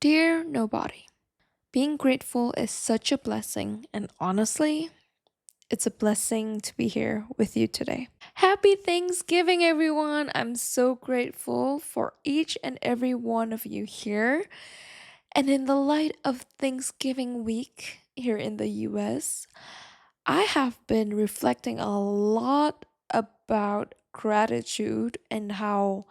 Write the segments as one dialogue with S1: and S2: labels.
S1: Dear nobody, being grateful is such a blessing, and honestly, it's a blessing to be here with you today. Happy Thanksgiving, everyone! I'm so grateful for each and every one of you here. And in the light of Thanksgiving week here in the US, I have been reflecting a lot about gratitude and how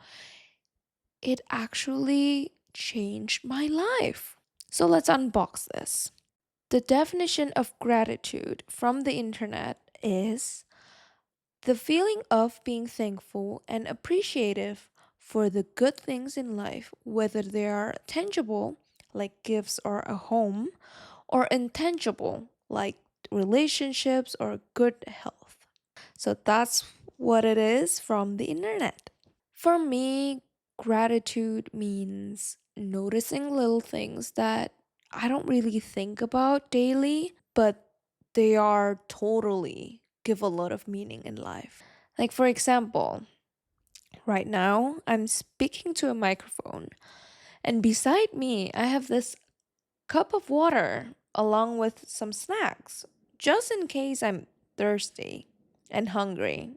S1: it actually changed my life. So let's unbox this. The definition of gratitude from the internet is the feeling of being thankful and appreciative for the good things in life, whether they are tangible, like gifts or a home, or intangible, like relationships or good health. So that's what it is from the internet. For me, gratitude means noticing little things that I don't really think about daily, but they are totally give a lot of meaning in life. Like, for example, right now I'm speaking to a microphone, and beside me, I have this cup of water along with some snacks, just in case I'm thirsty and hungry.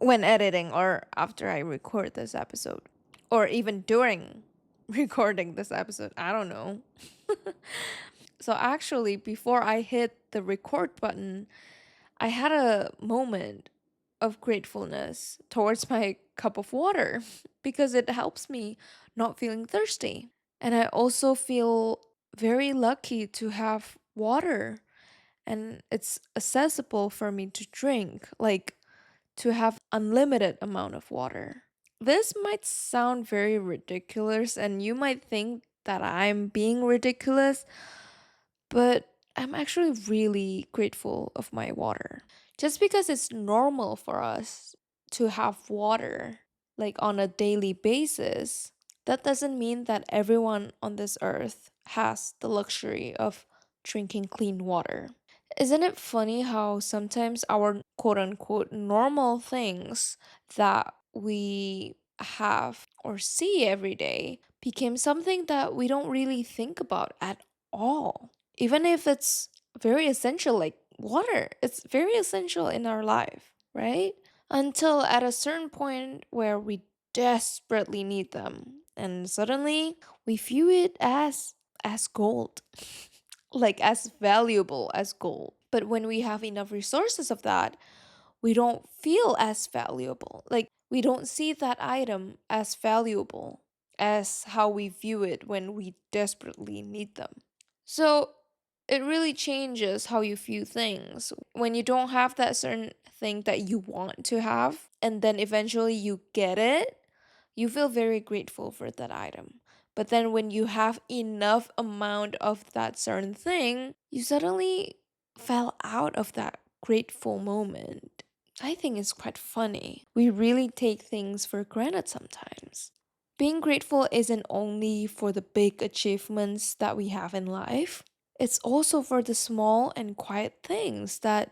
S1: When editing or after I record this episode, or even during recording this episode. I don't know. So, actually, before I hit the record button, I had a moment of gratefulness towards my cup of water because it helps me not feeling thirsty. And I also feel very lucky to have water and it's accessible for me to drink. Like, to have unlimited amount of water. This might sound very ridiculous and you might think that I'm being ridiculous, but I'm actually really grateful of my water. Just because it's normal for us to have water like on a daily basis, that doesn't mean that everyone on this earth has the luxury of drinking clean water. Isn't it funny how sometimes our quote unquote normal things that we have or see every day became something that we don't really think about at all? Even if it's very essential, like water, it's very essential in our life, right? Until at a certain point where we desperately need them, and suddenly we view it as gold. Like as valuable as gold. But when we have enough resources of that, we don't feel as valuable. Like we don't see that item as valuable as how we view it when we desperately need them. So it really changes how you view things. When you don't have that certain thing that you want to have, and then eventually you get it, you feel very grateful for that item. But then when you have enough amount of that certain thing, you suddenly fell out of that grateful moment. I think it's quite funny. We really take things for granted sometimes. Being grateful isn't only for the big achievements that we have in life, it's also for the small and quiet things that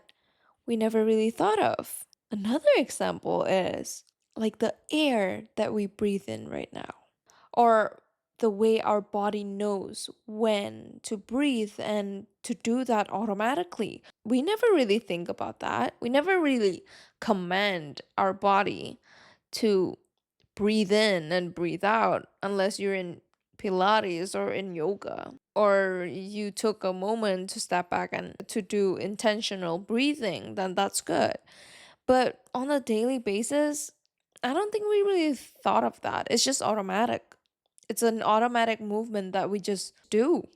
S1: we never really thought of. Another example is like the air that we breathe in right now, or the way our body knows when to breathe and to do that automatically. We never really think about that. We never really command our body to breathe in and breathe out unless you're in Pilates or in yoga, or you took a moment to step back and to do intentional breathing, then that's good. But on a daily basis, I don't think we really thought of that. It's just automatic. It's an automatic movement that we just do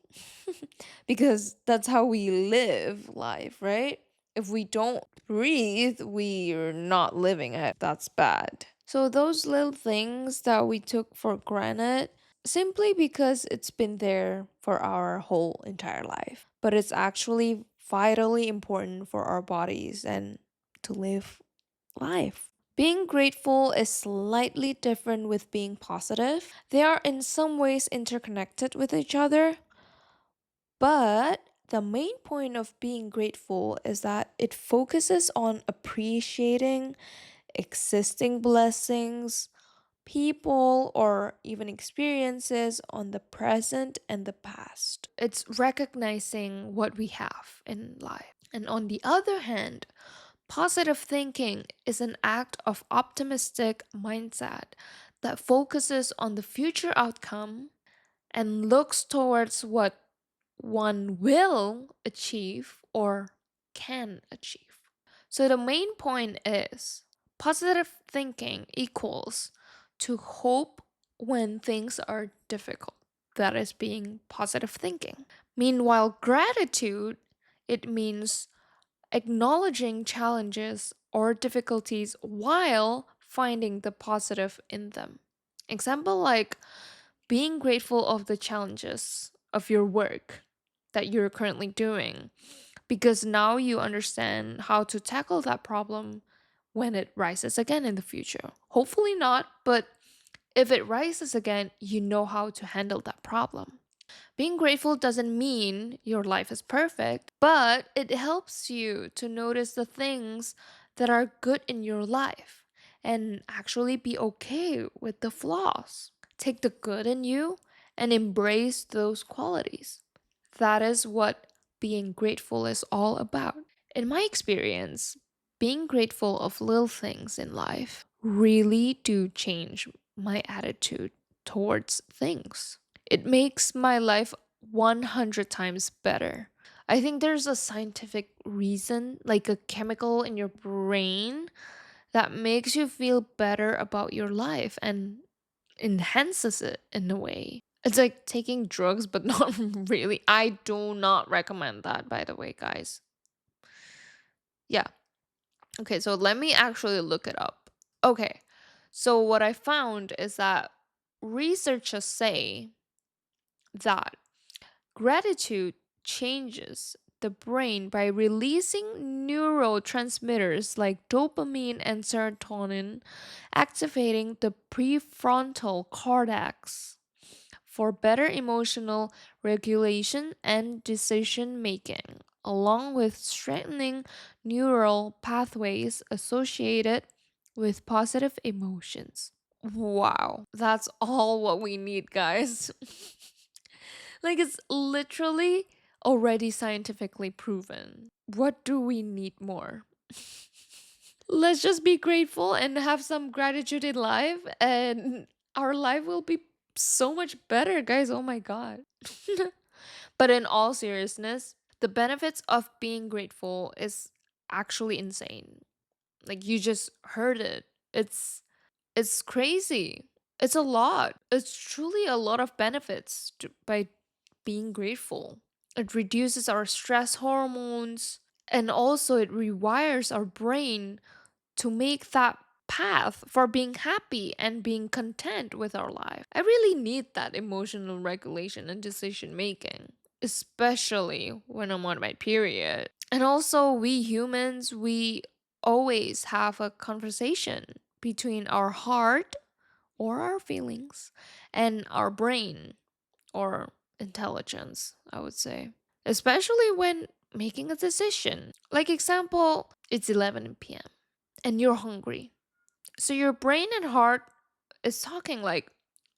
S1: because that's how we live life, right? If we don't breathe, we're not living it. That's bad. So, those little things that we took for granted simply because it's been there for our whole entire life, but it's actually vitally important for our bodies and to live life. Being grateful is slightly different with being positive. They are in some ways interconnected with each other, but the main point of being grateful is that it focuses on appreciating existing blessings, people, or even experiences on the present and the past. It's recognizing what we have in life. And on the other hand, positive thinking is an act of optimistic mindset that focuses on the future outcome and looks towards what one will achieve or can achieve. So the main point is positive thinking equals to hope when things are difficult. That is being positive thinking. Meanwhile, gratitude, it means acknowledging challenges or difficulties while finding the positive in them. Example like being grateful of the challenges of your work that you're currently doing because now you understand how to tackle that problem when it rises again in the future. Hopefully not, but if it rises again, you know how to handle that problem. Being grateful doesn't mean your life is perfect, but it helps you to notice the things that are good in your life and actually be okay with the flaws. Take the good in you and embrace those qualities. That is what being grateful is all about. In my experience, being grateful of little things in life really do change my attitude towards things. It makes my life 100 times better. I think there's a scientific reason, like a chemical in your brain, that makes you feel better about your life and enhances it in a way. It's like taking drugs, but not really. I do not recommend that, by the way, guys. Yeah. Okay, so let me actually look it up. Okay, so what I found is that researchers say that gratitude changes the brain by releasing neurotransmitters like dopamine and serotonin, activating the prefrontal cortex for better emotional regulation and decision making, along with strengthening neural pathways associated with positive emotions. Wow, that's all what we need, guys. Like, it's literally already scientifically proven. What do we need more? Let's just be grateful and have some gratitude in life, and our life will be so much better, guys. Oh my God. But in all seriousness, the benefits of being grateful is actually insane. Like, you just heard it. It's crazy. It's a lot. It's truly a lot of benefits by being grateful. It reduces our stress hormones and also it rewires our brain to make that path for being happy and being content with our life. I really need that emotional regulation and decision making, especially when I'm on my period. And also, we humans, we always have a conversation between our heart or our feelings and our brain or intelligence, I would say. Especially when making a decision. Like example, it's 11 p.m. and you're hungry. So your brain and heart is talking like,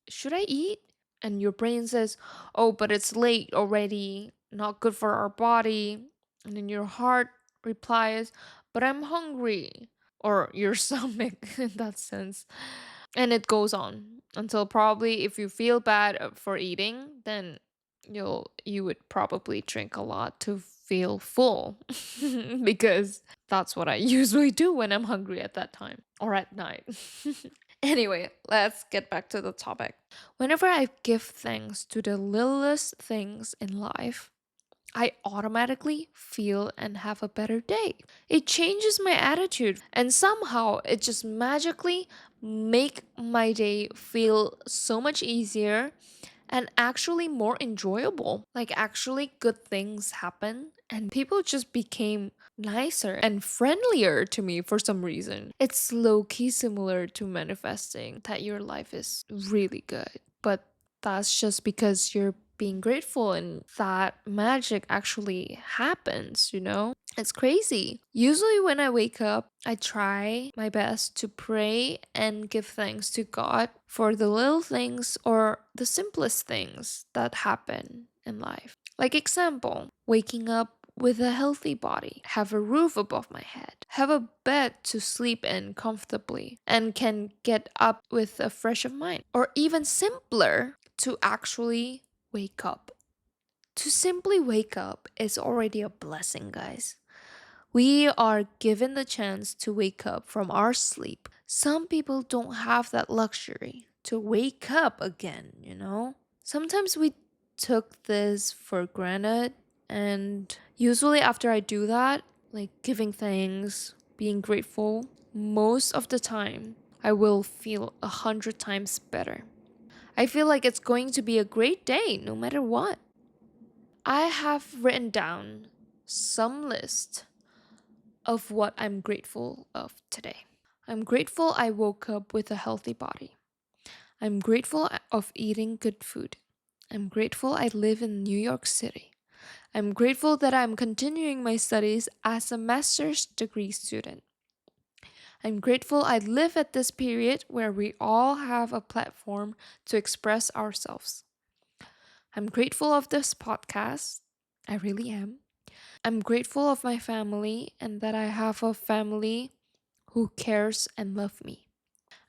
S1: should I eat? And your brain says, oh, but it's late already, not good for our body. And then your heart replies, but I'm hungry. Or your stomach in that sense. And it goes on until probably if you feel bad for eating, then you would probably drink a lot to feel full because that's what I usually do when I'm hungry at that time or at night. Anyway, let's get back to the topic. Whenever I give thanks to the littlest things in life, I automatically feel and have a better day. It changes my attitude and somehow it just magically make my day feel so much easier and actually more enjoyable. Like actually good things happen and people just became nicer and friendlier to me for some reason. It's low key similar to manifesting that your life is really good. But that's just because you're being grateful and that magic actually happens. It's crazy. Usually, when I wake up, I try my best to pray and give thanks to God for the little things or the simplest things that happen in life. Like, example, waking up with a healthy body, have a roof above my head, have a bed to sleep in comfortably, and can get up with a fresh of mind. Or even simpler, to actually wake up. To simply wake up is already a blessing, guys. We are given the chance to wake up from our sleep. Some people don't have that luxury to wake up again. Sometimes we took this for granted, and usually after I do that, like giving thanks, being grateful, most of the time, I will feel 100 times better. I feel like it's going to be a great day no matter what. I have written down some list of what I'm grateful of today. I'm grateful I woke up with a healthy body. I'm grateful of eating good food. I'm grateful I live in New York City. I'm grateful that I'm continuing my studies as a master's degree student. I'm grateful I live at this period where we all have a platform to express ourselves. I'm grateful of this podcast. I really am. I'm grateful of my family and that I have a family who cares and love me.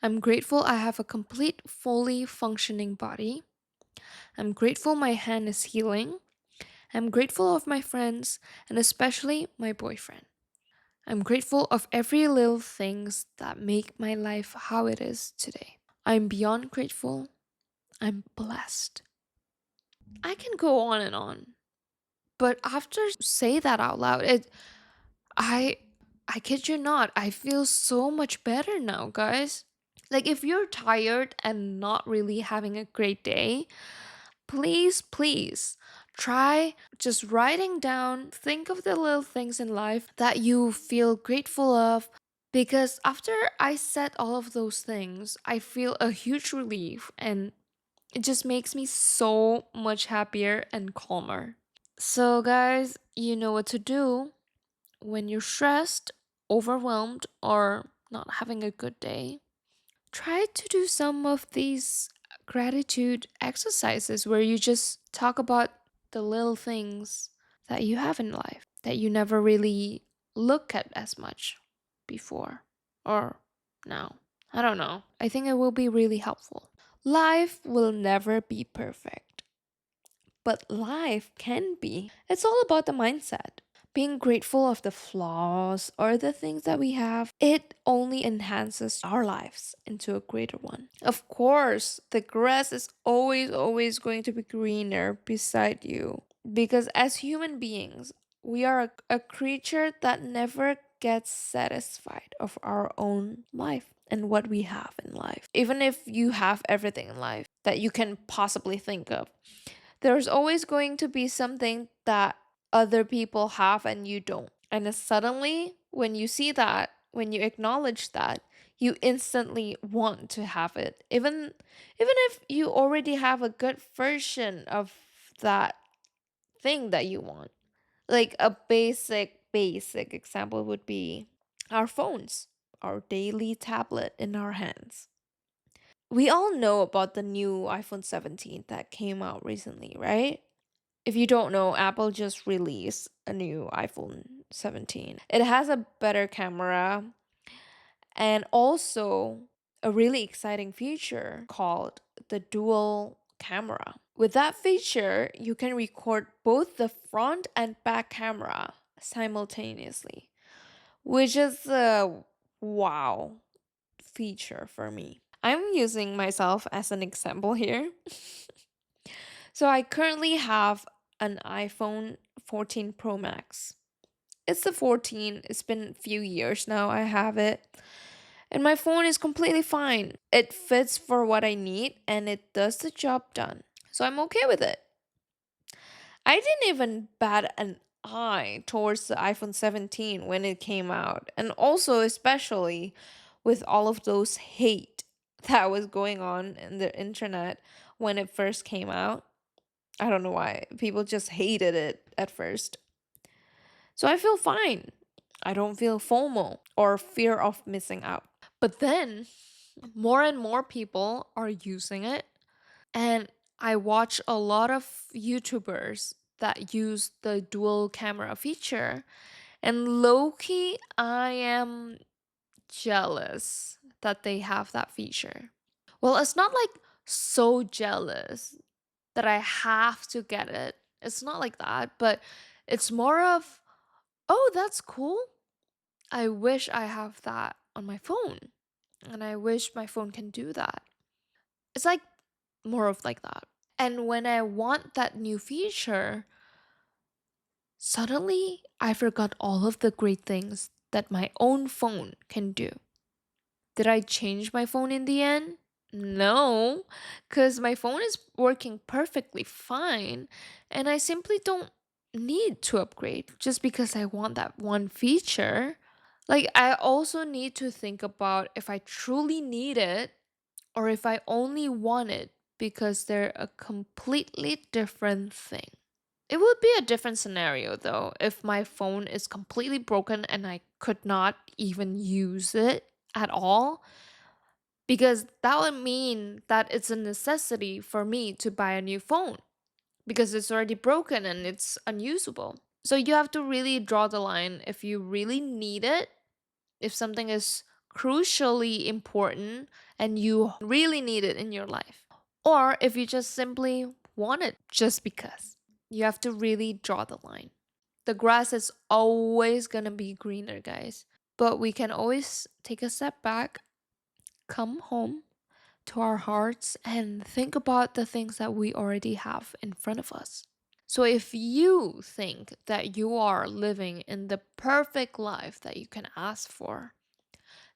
S1: I'm grateful I have a complete, fully functioning body. I'm grateful my hand is healing. I'm grateful of my friends and especially my boyfriend. I'm grateful of every little things that make my life how it is today. I'm beyond grateful. I'm blessed. I can go on and on, but after say that out loud, I I kid you not, I feel so much better now, guys. Like, if you're tired and not really having a great day, please try just writing down, think of the little things in life that you feel grateful of. Because after I said all of those things, I feel a huge relief and it just makes me so much happier and calmer. So, guys, you know what to do when you're stressed, overwhelmed, or not having a good day. Try to do some of these gratitude exercises where you just talk about the little things that you have in life that you never really look at as much before or now. I don't know. I think it will be really helpful. Life will never be perfect, but life can be. It's all about the mindset. Being grateful of the flaws or the things that we have, it only enhances our lives into a greater one. Of course, the grass is always going to be greener beside you because as human beings, we are a creature that never gets satisfied of our own life and what we have in life. Even if you have everything in life that you can possibly think of, there's always going to be something that other people have and you don't. And then suddenly, when you see that, when you acknowledge that, you instantly want to have it. Even if you already have a good version of that thing that you want. Like a basic example would be our phones, our daily tablet in our hands. We all know about the new iPhone 17 that came out recently, right? If you don't know, Apple just released a new iPhone 17. It has a better camera and also a really exciting feature called the dual camera. With that feature, you can record both the front and back camera simultaneously, which is a wow feature for me. I'm using myself as an example here. So I currently have an iPhone 14 Pro Max. It's the 14. It's been a few years now I have it. And my phone is completely fine. It fits for what I need and it does the job done. So I'm okay with it. I didn't even bat an eye towards the iPhone 17 when it came out. And also especially with all of those hate that was going on in the internet when it first came out. I don't know why. People just hated it at first. So I feel fine. I don't feel FOMO or fear of missing out. But then more and more people are using it. And I watch a lot of YouTubers that use the dual camera feature. And low key, I am jealous that they have that feature. Well, it's not like so jealous that I have to get it. It's not like that, but it's more of, oh, that's cool. I wish I have that on my phone. And I wish my phone can do that. It's like more of like that. And when I want that new feature, suddenly I forgot all of the great things that my own phone can do. Did I change my phone in the end? No, because my phone is working perfectly fine and I simply don't need to upgrade just because I want that one feature. Like, I also need to think about if I truly need it or if I only want it because they're a completely different thing. It would be a different scenario though if my phone is completely broken and I could not even use it at all, because that would mean that it's a necessity for me to buy a new phone because it's already broken and it's unusable. So you have to really draw the line if you really need it, if something is crucially important and you really need it in your life, or if you just simply want it just because. You have to really draw the line. The grass is always gonna be greener, guys. But we can always take a step back, come home to our hearts, and think about the things that we already have in front of us. So if you think that you are living in the perfect life that you can ask for,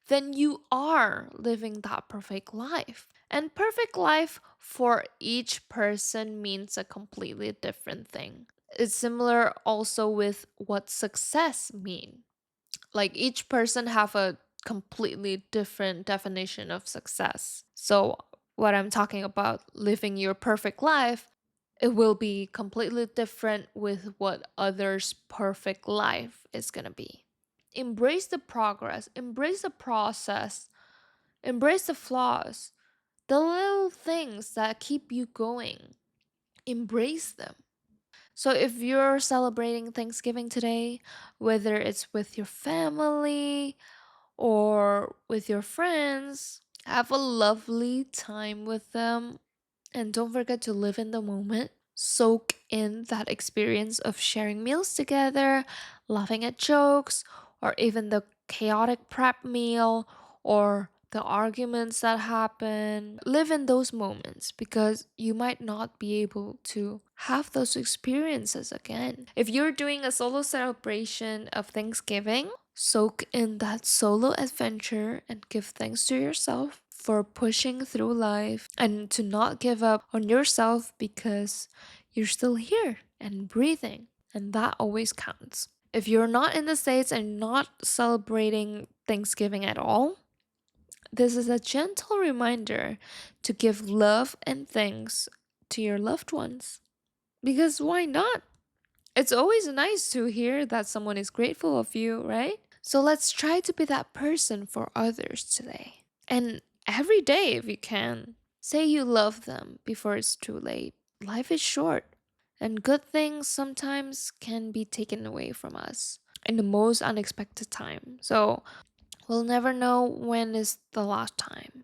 S1: then you are living that perfect life. And perfect life for each person means a completely different thing. It's similar also with what success means. Like each person have a completely different definition of success. So what I'm talking about living your perfect life, it will be completely different with what others' perfect life is going to be. Embrace the progress, embrace the process, embrace the flaws, the little things that keep you going. Embrace them. So if you're celebrating Thanksgiving today, whether it's with your family or with your friends, have a lovely time with them. And don't forget to live in the moment. Soak in that experience of sharing meals together, laughing at jokes, or even the chaotic prep meal or the arguments that happen. Live in those moments because you might not be able to have those experiences again. If you're doing a solo celebration of Thanksgiving, soak in that solo adventure and give thanks to yourself for pushing through life and to not give up on yourself because you're still here and breathing, and that always counts. If you're not in the States and not celebrating Thanksgiving at all, this is a gentle reminder to give love and thanks to your loved ones. Because why not? It's always nice to hear that someone is grateful of you, right? So let's try to be that person for others today. And every day, if you can, say you love them before it's too late. Life is short, and good things sometimes can be taken away from us in the most unexpected time. So we'll never know when is the last time,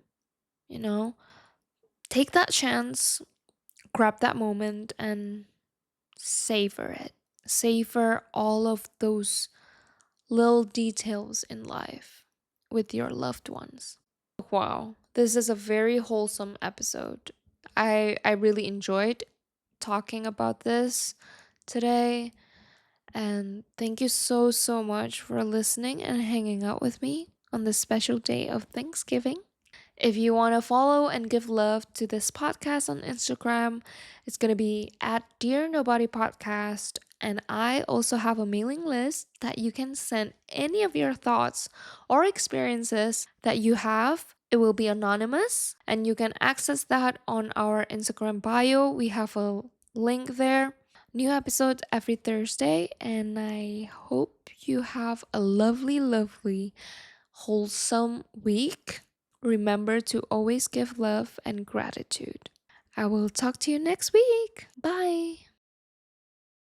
S1: you know? Take that chance, grab that moment, and savor it. Savor all of those little details in life with your loved ones. Wow, this is a very wholesome episode. I really enjoyed talking about this today, and thank you so much for listening and hanging out with me on this special day of Thanksgiving. If you want to follow and give love to this podcast on Instagram, it's going to be at Dear Nobody Podcast. And I also have a mailing list that you can send any of your thoughts or experiences that you have. It will be anonymous and you can access that on our Instagram bio. We have a link there. New episodes every Thursday, and I hope you have a lovely, lovely, wholesome week. Remember to always give love and gratitude. I will talk to you next week. Bye.